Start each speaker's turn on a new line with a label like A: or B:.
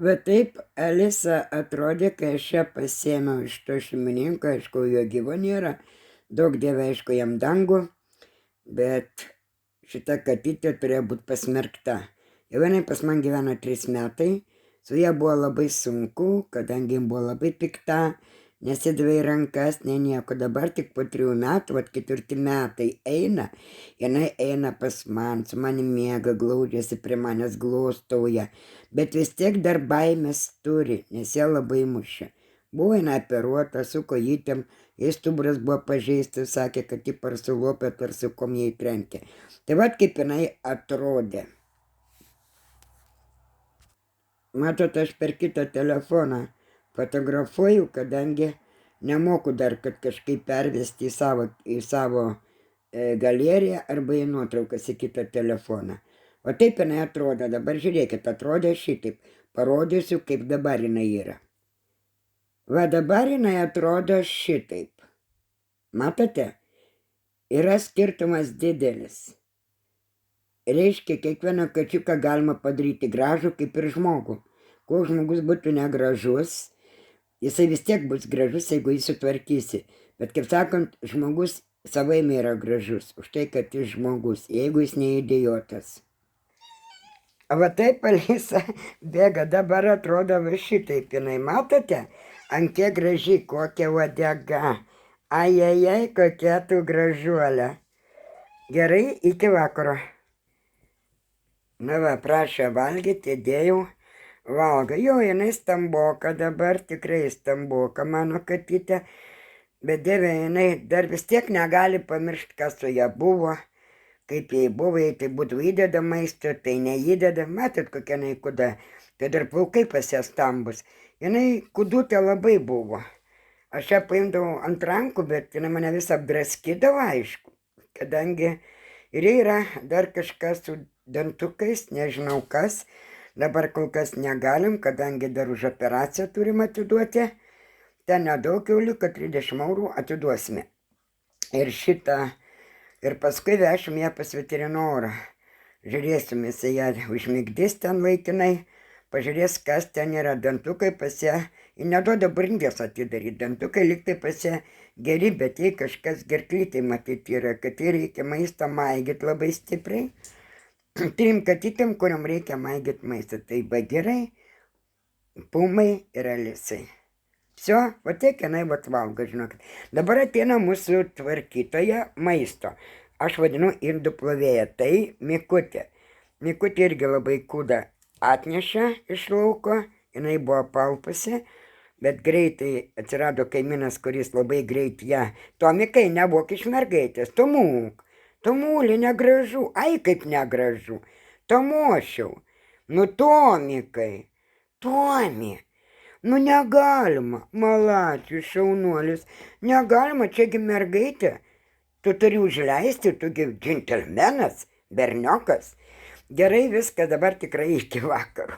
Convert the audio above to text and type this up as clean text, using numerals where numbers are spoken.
A: Va taip Alisa atrodė, kai aš ją pasiėmiau iš to šeimininko, aišku, jo gyvo nėra, daug dieve, aišku, jam dangų, bet šita katytė turėjo būti pasmerkta. Jau jinai pas man gyveno 3 metai, su ją buvo labai sunku, kadangi ji buvo labai pikta, nesidavė į rankas, nieko. Dabar tik po 3 metų, 4 metai eina, jinai eina pas man, su manim miega, glaudžiasi prie manęs, glostauja, bet vis tiek dar baimės turi, nes ją labai mušė. Buvo jinai operuota su kojytėm, jei stuburas buvo pažeistas, sakė, kad ji parsulopė, tarsi kom jai trenkė. Tai vad kaip jinai atrodė. Matot, aš per kitą telefoną fotografuoju, kadangi nemoku dar, kad kažkaip pervesti į savo galeriją arba į nuotraukas į kitą telefoną. O taip jinai atrodo, dabar žiūrėkit, atrodė šitaip. Parodysiu, kaip dabar jinai yra. Va dabar jinai atrodo šitaip. Matote? Yra skirtumas didelis. Reiškia, kiekvieną kačiuką galima padaryti gražų kaip ir žmogų. Kuo žmogus būtų negražus, jisai vis tiek bus gražus, jeigu jis sutvarkysi. Bet kaip sakant, žmogus savaime yra gražus, už tai, kad jis žmogus, jeigu jis neįdėjotas. Va taip Alisa bėga, dabar atrodo va šitaip jinai, matote? Ant kiek graži, kokia uodega. Ajajai, kokia tu gražuolė. Gerai, iki vakaro. Na va, prašė valgyti, dėjau, valgo. Jo, jinai stamboka dabar, tikrai stamboka mano katytė, bet dieve, jinai dar vis tiek negali pamiršti, kas su ją buvo, kaip jai buvo, jei tai būtų įdeda maisto, tai neįdeda, matot, kokia jinai kuda, tai dar plaukai pas ją stambus. Jinai kudutė labai buvo. Aš ją paimdavau ant rankų, bet jinai mane visą apdraskydavo, aišku, kadangi ir yra dar kažkas su dantukais, nežinau kas, dabar kol kas negalim, kadangi dar už operaciją turim atiduoti, ten nedaug jau liko, 30 eurų atiduosime. Ir šitą, ir paskui vešim ją pas veterinorą. Žiūrėsim, jisai ją užmigdys ten laikinai, pažiūrės, kas ten yra, dantukai pas ją, ji neduoda burndės atidaryti, dantukai liktai pas ją geri, bet jei kažkas gerklytai matyti yra, kad jai reikia maistą maigyti labai stipriai, 3 katytėm, kuriam reikia maigyti maistą. Tai va gerai, Pumai ir Alisai. Vsio, va tiek jinai vat valgo, žinokit. Dabar ateina mūsų tvarkytoja maisto. Aš vadinu indų plovėja, tai Mikutė. Mikutė irgi labai kūda atnešė iš lauko, jinai buvo palpusi, bet greitai atsirado kaimynas, kuris labai greit ją. Tomikai, nebūk iš mergaitės, Tomuk. Tomulė, negražu, ai kaip negražu, Tomošiau, nu Tomikai, Tomi, nu negalima, malačių šaunuolis, negalima, čiagi mergaitė, tu turi užleisti, tugi džentelmenas, berniokas, gerai viską dabar tikrai iki vakaro.